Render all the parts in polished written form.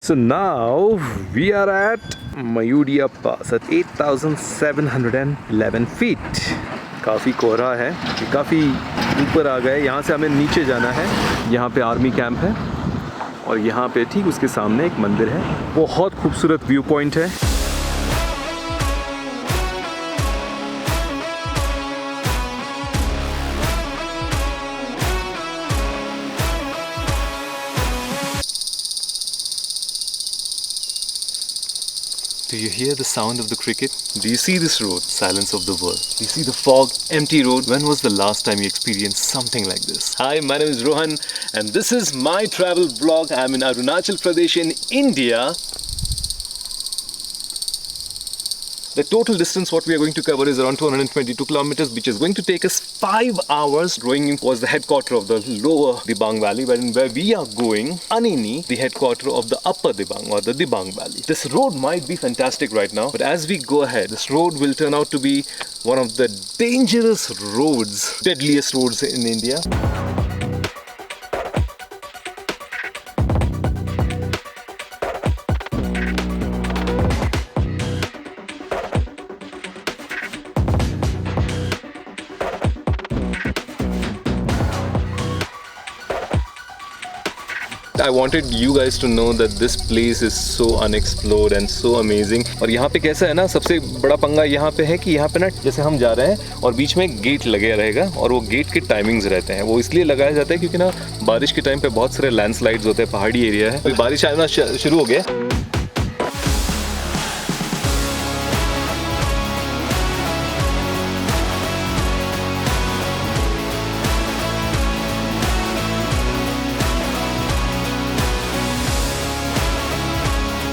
So now we are at Mayudia Pass at 8,711 feet. काफ़ी कोहरा है, काफ़ी ऊपर आ गए। यहाँ से हमें नीचे जाना है। यहाँ पे आर्मी कैंप है और यहाँ पे ठीक उसके सामने एक मंदिर है। बहुत खूबसूरत व्यू पॉइंट है। Do you hear the sound of the cricket? Do you see this road? Silence of the world. Do you see the fog? Empty road. When was the last time you experienced something like this? Hi, my name is Rohan and this is my travel vlog. I'm in Arunachal Pradesh in India. The total distance what we are going to cover is around 222 kilometers, which is going to take us 5 hours. Going was the headquarter of the lower Dibang Valley, where we are going, Anini, the headquarter of the upper Dibang or the Dibang Valley. This road might be fantastic right now, but as we go ahead, this road will turn out to be one of the dangerous roads, deadliest roads in India. I wanted you guys to know that this place is so unexplored and so amazing. और यहाँ पे कैसा है ना, सबसे बड़ा पंगा यहाँ पे है कि यहाँ पे ना जैसे हम जा रहे हैं और बीच में गेट लगे रहेगा और वो गेट के टाइमिंग्स रहते हैं। वो इसलिए लगाया जाता है क्योंकि ना बारिश के टाइम पे बहुत सारे लैंडस्लाइड्स होते हैं, पहाड़ी एरिया है। बारिश आना शुरू हो गया।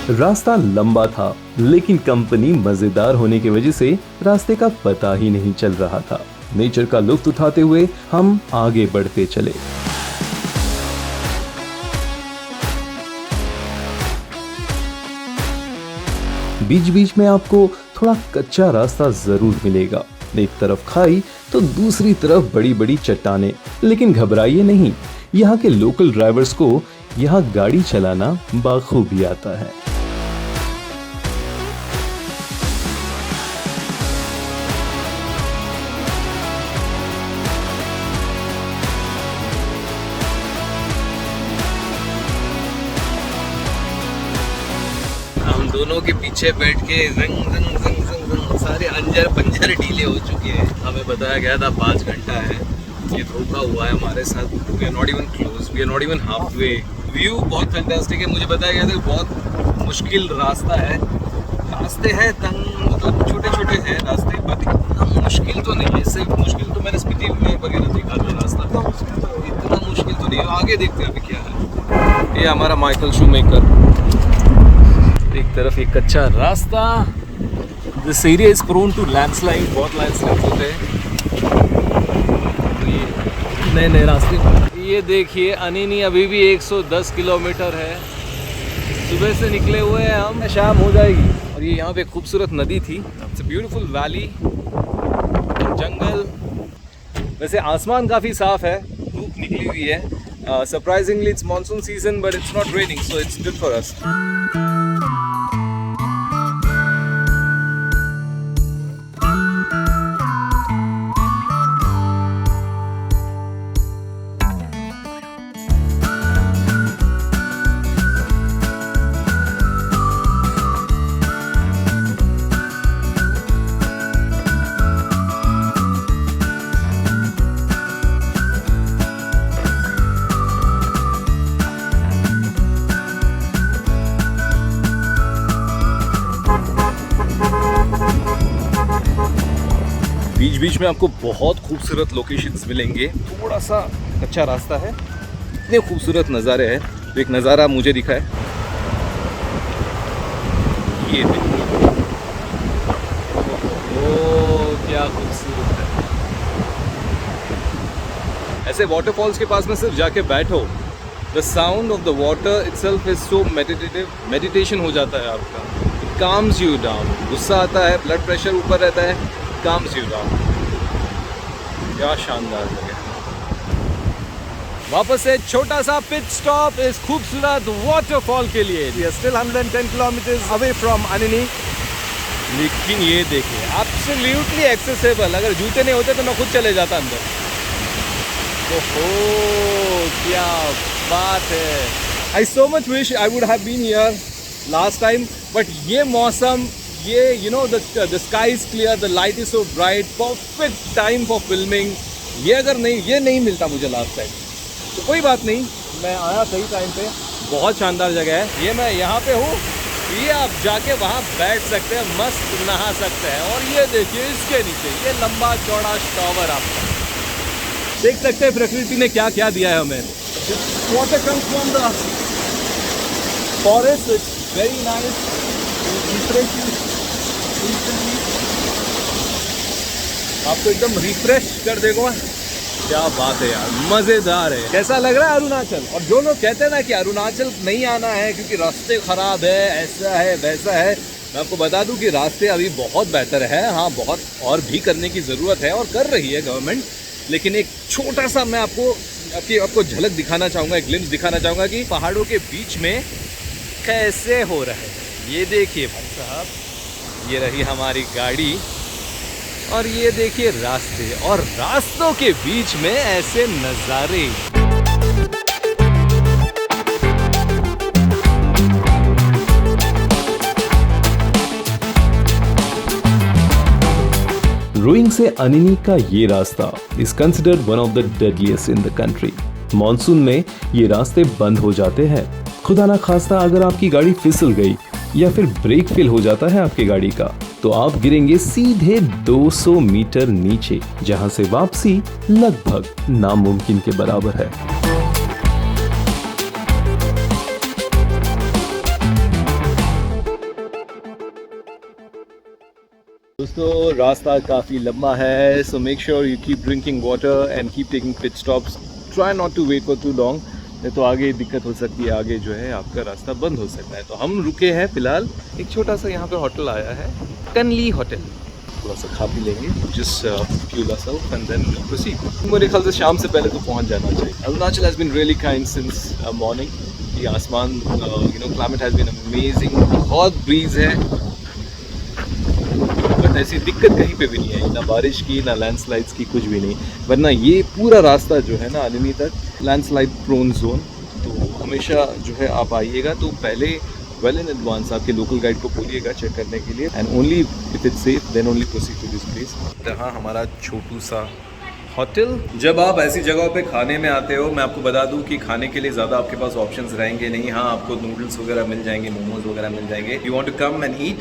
रास्ता लंबा था, लेकिन कंपनी मजेदार होने की वजह से रास्ते का पता ही नहीं चल रहा था। नेचर का लुत्फ उठाते हुए हम आगे बढ़ते चले। बीच बीच में आपको थोड़ा कच्चा रास्ता जरूर मिलेगा। एक तरफ खाई तो दूसरी तरफ बड़ी बड़ी चट्टानें। लेकिन घबराइए नहीं, यहाँ के लोकल ड्राइवर्स को यहाँ गाड़ी चलाना बाखूबी आता है। दोनों के पीछे बैठ के रंग रंग रंग रंग रंग सारे अंजर पंजर ढीले हो चुके हैं। हमें बताया गया था 5 घंटा है, ये धोखा हुआ है हमारे साथ। We are not even close, we are not even half way. View बहुत फैंटास्टिक है। मुझे बताया गया था बहुत मुश्किल रास्ता है। रास्ते हैं तंग, मतलब छोटे छोटे हैं रास्ते, बट इतना मुश्किल तो नहीं है। इससे मुश्किल तो मैंने स्पीति में वगैरह देखा था रास्ता, इतना मुश्किल तो नहीं है। आगे देखते हैं अभी क्या है। ये हमारा माइकल शूमेकर। एक तरफ एक कच्चा रास्ता। This area is prone to landslide, बहुत लैंडस्लाइड होते हैं। तो ये नए नए रास्ते। ये देखिए अनिनी अभी भी 110 किलोमीटर है। सुबह से निकले हुए हैं हम, शाम हो जाएगी। और ये यहाँ पे खूबसूरत नदी थी। इट्स अ ब्यूटीफुल वैली, जंगल। वैसे आसमान काफ़ी साफ है, धूप निकली हुई है। Surprisingly it's monsoon season but it's not raining, so it's good for us. बीच बीच में आपको बहुत खूबसूरत लोकेशंस मिलेंगे। थोड़ा सा कच्चा रास्ता है, इतने खूबसूरत नज़ारे हैं। तो एक नज़ारा मुझे दिखा है, ये देखिए, ओह क्या खूबसूरत है। ऐसे वाटरफॉल्स के पास में सिर्फ जाके बैठो, the sound of the water itself is so meditative. Meditation हो जाता है आपका। It calms you down. गुस्सा आता है, ब्लड प्रेशर ऊपर रहता है, काम्स यू डाउन। क्या शानदार जगह। वापस से छोटा सा पिट स्टॉप इस खूबसूरत वाटरफॉल के लिए। We are still 110 kilometers away from Anini। लेकिन ये देखिए एब्सोल्युटली एक्सेसिबल, अगर जूते नहीं होते तो मैं खुद चले जाता अंदर। ओहो क्या बात है। I so much wish I would have been here last time, but ये मौसम, ये you know the sky is clear, the light is so bright, perfect time for filming। ये अगर नहीं, ये नहीं मिलता मुझे लास्ट टाइम, तो कोई बात नहीं, मैं आया सही टाइम पे। बहुत शानदार जगह है ये, मैं यहाँ पे हूँ, ये आप जाके वहाँ बैठ सकते हैं, मस्त नहा सकते हैं। और ये देखिए इसके नीचे ये लंबा चौड़ा टावर, आप देख सकते हैं प्रकृति ने क्या क्या दिया है हमें। Water comes from the forest, it's very nice, आपको एकदम रिफ्रेश कर देगा। क्या बात है यार, मजेदार है। कैसा लग रहा है अरुणाचल? और जो लोग कहते हैं ना कि अरुणाचल नहीं आना है क्योंकि रास्ते खराब है, ऐसा है वैसा है, मैं आपको बता दूं कि रास्ते अभी बहुत बेहतर है। हाँ, बहुत और भी करने की ज़रूरत है और कर रही है गवर्नमेंट, लेकिन एक छोटा सा मैं आपको झलक दिखाना चाहूँगा, एक ग्लिम्स दिखाना चाहूँगा कि पहाड़ों के बीच में कैसे हो रहा है। ये देखिए भाई साहब, ये रही हमारी गाड़ी और ये देखिए रास्ते, और रास्तों के बीच में ऐसे नज़ारे। रोइंग से अनिनी का ये रास्ता is considered one of the deadliest in the country. Monsoon में ये रास्ते बंद हो जाते हैं। खुदा ना खास्ता अगर आपकी गाड़ी फिसल गई या फिर ब्रेक फेल हो जाता है आपकी गाड़ी का, तो आप गिरेंगे सीधे 200 मीटर नीचे, जहां से वापसी लगभग नामुमकिन के बराबर है। दोस्तों रास्ता काफ़ी लंबा है, so make sure you keep drinking water and keep taking pit stops. Try not to wait for too long, नहीं तो आगे दिक्कत हो सकती है, आगे जो है आपका रास्ता बंद हो सकता है। तो हम रुके हैं फिलहाल, एक छोटा सा यहाँ पे होटल आया है, कनली होटल। थोड़ा सा खा पी लेंगे, just fuel ourselves and then proceed। मेरे ख्याल से शाम से पहले तो पहुँच जाना चाहिए। Arunachal has been really kind since morning. ये आसमान, क्लाइमेट हैज़ बीन अमेजिंग, बहुत ब्रीज है, बट ऐसी दिक्कत कहीं पे भी नहीं है, ना बारिश की ना लैंडस्लाइड्स की, कुछ भी नहीं। वरना ये पूरा रास्ता जो है ना अनिनी तक लैंडस्लाइड प्रोन जोन, तो हमेशा जो है आप आइएगा तो पहले वेल इन एडवांस आपके लोकल गाइड को बोलिएगा चेक करने के लिए, and only if it's safe then only proceed to this place. यहाँ हमारा छोटू सा होटल। जब आप ऐसी जगहों पे खाने में आते हो, मैं आपको बता दूं कि खाने के लिए ज़्यादा आपके पास ऑप्शंस रहेंगे नहीं। हाँ, आपको नूडल्स वगैरह मिल जाएंगे, मोमोज वगैरह मिल जाएंगे। You want to come and eat,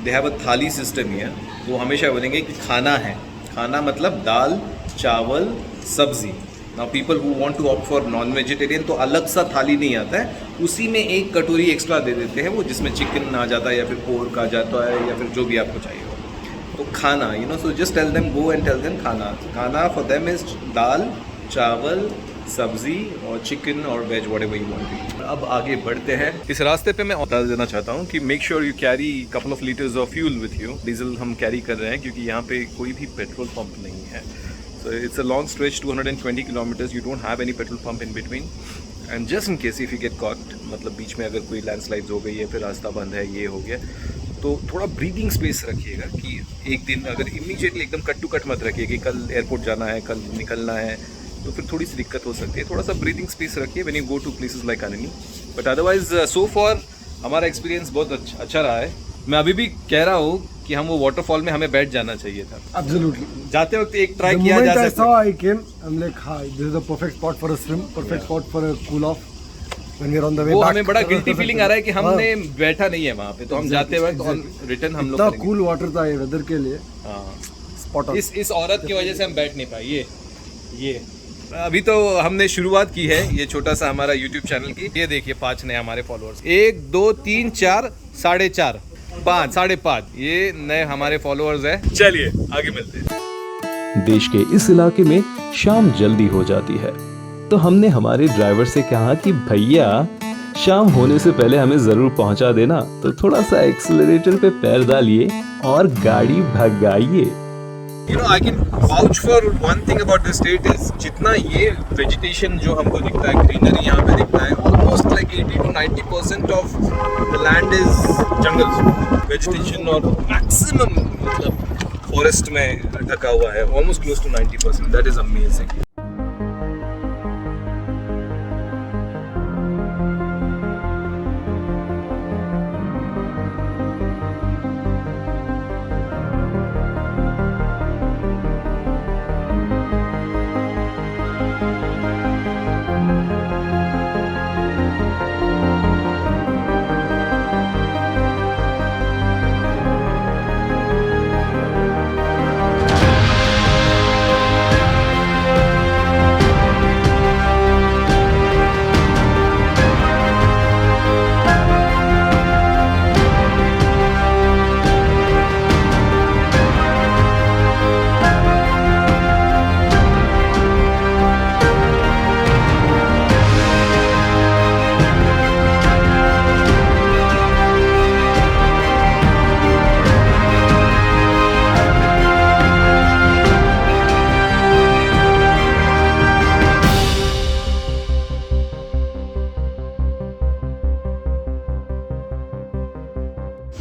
they have a thali system here. तो हमेशा बोलेंगे कि खाना है, खाना मतलब दाल चावल सब्जी। Now people who want to opt for non vegetarian तो अलग सा थाली नहीं आता है, उसी में एक कटोरी एक्स्ट्रा दे देते हैं वो, जिसमें चिकन आ जाता है या फिर पोर्क आ जाता है या फिर जो भी आपको चाहिए हो। तो खाना, so just tell them, go and tell them khana for them is dal चावल सब्जी और चिकन और वेज व्हाटएवर यू वांट। अब आगे बढ़ते हैं। इस रास्ते पे मैं बता देना चाहता हूँ कि make sure you carry couple of litres of fuel with you. Diesel हम कैरी कर रहे हैं क्योंकि यहाँ पे कोई भी पेट्रोल पंप नहीं है। So it's a long stretch, 220 kilometers. You don't have any petrol pump in between. And just in case if you get caught, मतलब बीच में अगर कोई लैंडस्लाइड्स हो गई है, फिर रास्ता बंद है, ये हो गया, तो थोड़ा ब्रीदिंग स्पेस रखिएगा कि एक दिन अगर इमीडिएटली एकदम कट टू कट मत रखिए कि कल एयरपोर्ट जाना है, कल निकलना है, तो फिर थोड़ी सी दिक्कत हो सकती है। थोड़ा सा ब्रीदिंग स्पेस रखिए when you go to places like Anini. But otherwise so for हमारा एक्सपीरियंस बहुत अच्छा रहा है। मैं अभी भी कह रहा हूँ कि हम वो वाटरफॉल में हमें बैठ जाना चाहिए था। Absolutely. जाते वक्त एक ट्राई किया जा सकता है। The moment I saw, I came, I'm like, hi, this is the perfect spot for a swim, perfect spot for a cool off. When we're on the way वो back. हमें बड़ा गिल्टी फीलिंग आ रहा है कि हमने बैठा नहीं है वहाँ पे, तो हम जाते वक्त ऑन रिटर्न हम लोग इतना कूल वाटर था ये वेदर के लिए। Spot on. इस औरत की वजह से हम बैठ नहीं पाए। ये अभी तो हमने शुरुआत की है, ये छोटा सा हमारा YouTube चैनल की। ये देखिए 5 नए हमारे फॉलोअर्स, 1 2 3 4 4.5 5 5.5 ये नए हमारे फॉलोअर्स हैं। चलिए आगे मिलते हैं। देश के इस इलाके में शाम जल्दी हो जाती है, तो हमने हमारे ड्राइवर से कहा कि भैया शाम होने से पहले हमें जरूर पहुंचा देना, तो थोड़ा सा एक्सीलरेटर पे पैर डालिए और गाड़ी भगाइए। You know, I can vouch for one thing about this state is जितना ये vegetation जो हमको दिखता है, greenery यहाँ पे दिखता है, almost like 80 to 90% of the land is jungles, vegetation और maximum मतलब forest में ढका हुआ है, almost close to 90%. That is amazing.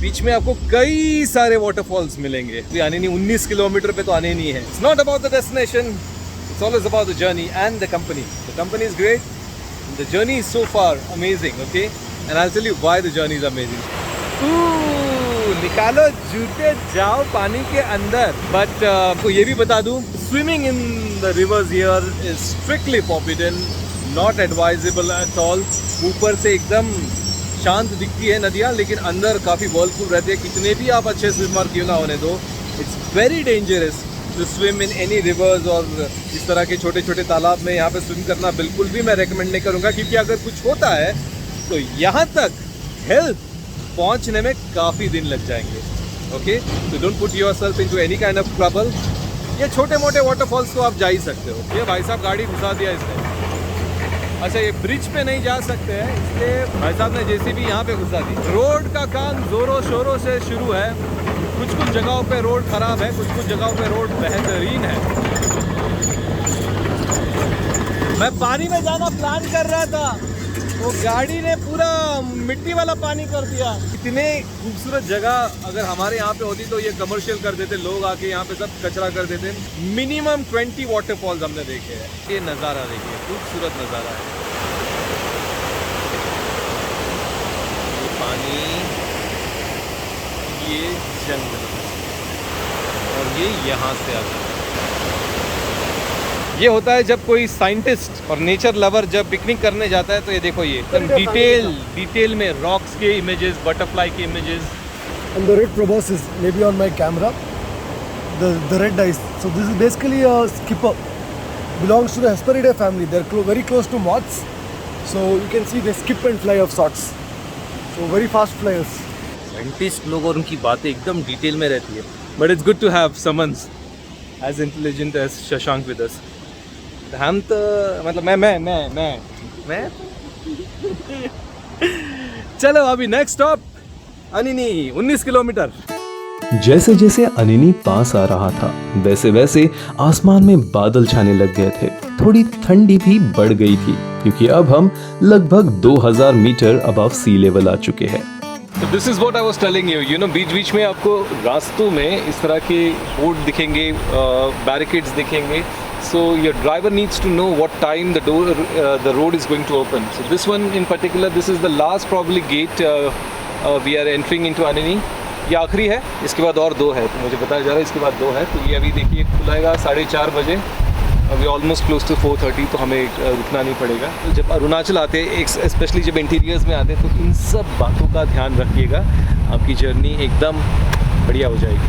बीच में आपको कई सारे वाटरफॉल्स मिलेंगे। आने नहीं 19 किलोमीटर पे तो आने नहीं है। It's not about the destination, it's always about the journey and the company. The company is great, the journey is so far amazing, okay? And I'll tell you why the journey is amazing. निकालो जूते, जाओ पानी के अंदर। But आपको ये भी बता दूं, swimming in the rivers here is strictly forbidden, not advisable at all. ऊपर से एकदम शांत दिखती है नदियाँ, लेकिन अंदर काफ़ी वर्लफुल रहती है। कितने भी आप अच्छे स्विमर क्यों ना होने दो, it's very dangerous to swim in any rivers और इस तरह के छोटे छोटे तालाब में यहाँ पे स्विम करना बिल्कुल भी मैं रेकमेंड नहीं करूँगा, क्योंकि अगर कुछ होता है तो यहाँ तक हेल्प पहुँचने में काफ़ी दिन लग जाएंगे। ओके, तो don't put yourself into any kind of trouble. ये छोटे मोटे वाटरफॉल्स तो आप जा ही सकते हो। ये भाई साहब गाड़ी घुसा दिया इसने। अच्छा, ये ब्रिज पे नहीं जा सकते हैं, इसलिए भाई साहब ने जेसीबी यहाँ पे घुसा दी। रोड का काम जोरों शोरों से शुरू है। कुछ कुछ जगहों पे रोड खराब है, कुछ कुछ जगहों पे रोड बेहतरीन है। मैं पानी में जाना प्लान कर रहा था, वो गाड़ी ने पूरा मिट्टी वाला पानी कर दिया। इतने खूबसूरत जगह अगर हमारे यहाँ पे होती तो ये कमर्शियल कर देते, लोग आके यहाँ पे सब कचरा कर देते। मिनिमम 20 वाटरफॉल्स हमने देखे हैं। ये नज़ारा देखिए, खूबसूरत नज़ारा है। ये पानी, ये जंगल और ये यहाँ से आता है। ये होता है जब कोई साइंटिस्ट और नेचर लवर जब पिकनिक करने जाता है, तो ये देखो, ये डिटेल में रॉक्स के इमेजेस, बटरफ्लाई के images. And the red proboscis maybe on my camera, the red eyes. So this is basically a skipper. Belongs to the Hesperidae family. They're very close to moths. So you can see they skip and fly of sorts. So very fast flyers. Scientist लोग और उनकी बातें एकदम detail में रहती है। But it's good to have someone as intelligent as Shashank with us. हम तो मतलब मैं चलो अभी नेक्स्ट स्टॉप अनिनी, 19 किलोमीटर। जैसे जैसे अनिनी पास आ रहा था, वैसे वैसे आसमान में बादल छाने लग गए थे। थोड़ी ठंडी भी बढ़ गई थी, क्योंकि अब हम लगभग 2000 मीटर अबव सी लेवल आ चुके हैं। तो this is what I was telling you, बीच बीच में आपको रास्तों में इस तरह के बोर्ड दिखेंगे, बैरिकेड्स दिखेंगे। So your driver needs to know what time the road is going to open. So this one in particular, this is the last probably gate we are entering into Anini. ये आखिरी है, इसके बाद और 2 है, तो मुझे बताया जा रहा है इसके बाद 2 है। तो ये अभी देखिए खुलाएगा 4:30 बजे, अभी ऑलमोस्ट क्लोज टू 4:30, तो हमें रुकना नहीं पड़ेगा। तो जब अरुणाचल आते हैं, स्पेशली जब इंटीरियर्स में आते हैं, तो इन सब बातों का ध्यान रखिएगा, आपकी जर्नी एकदम बढ़िया हो जाएगी।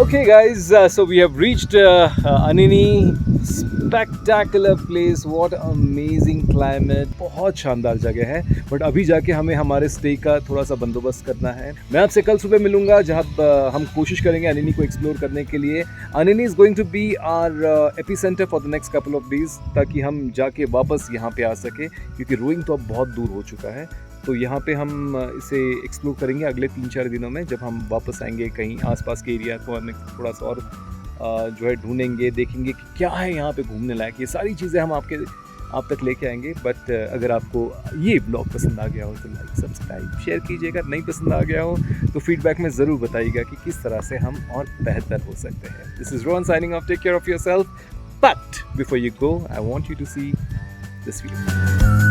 Okay guys, so we have reached Anini spectacular place, what amazing climate, बहुत शानदार जगह है। बट अभी जाके हमें हमारे स्टे का थोड़ा सा बंदोबस्त करना है। मैं आपसे कल सुबह मिलूंगा जहाँ हम कोशिश करेंगे अनिनी को एक्सप्लोर करने के लिए। Anini is going to be our epicentre for the next couple of days, ताकि हम जाके वापस यहाँ पे आ सके, क्योंकि रोइंग तो अब बहुत दूर हो चुका है। तो यहाँ पे हम इसे एक्सप्लोर करेंगे अगले 3-4 दिनों में, जब हम वापस आएंगे। कहीं आसपास के एरिया को हमें थोड़ा सा और जो है ढूंढेंगे, देखेंगे कि क्या है यहाँ पे घूमने लायक। ये सारी चीज़ें हम आप तक लेके आएंगे। बट अगर आपको ये ब्लॉग पसंद आ गया हो तो लाइक, सब्सक्राइब, शेयर कीजिएगा। नहीं पसंद आ गया हो तो फीडबैक में ज़रूर बताइएगा कि किस तरह से हम और बेहतर हो सकते हैं। This is Rohan signing off, take care of yourself. But before you go, I want you to see this video.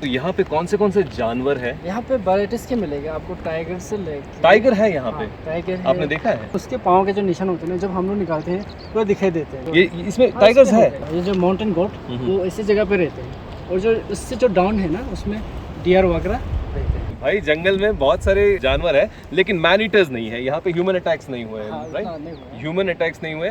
तो यहाँ पे कौन से जानवर है? यहाँ पे वैराइटीज के मिलेगा आपको, टाइगर से लेके। टाइगर है यहाँ पे? टाइगर है। आपने देखा है? उसके पाँव के जो निशान होते हैं ना, जब हम लोग निकालते हैं तो दिखाई देते हैं। ये इसमें टाइगर्स है? ये जो माउंटेन गोट वो इसी जगह पे रहते हैं, और जो उससे जो डाउन है ना उसमें डियर वगैरह रहते हैं। भाई जंगल में बहुत सारे जानवर है, लेकिन मैन ईटर्स नहीं है यहाँ पे। ह्यूमन अटैक्स नहीं हुए हैं, राइट? ह्यूमन अटैक्स नहीं हुए।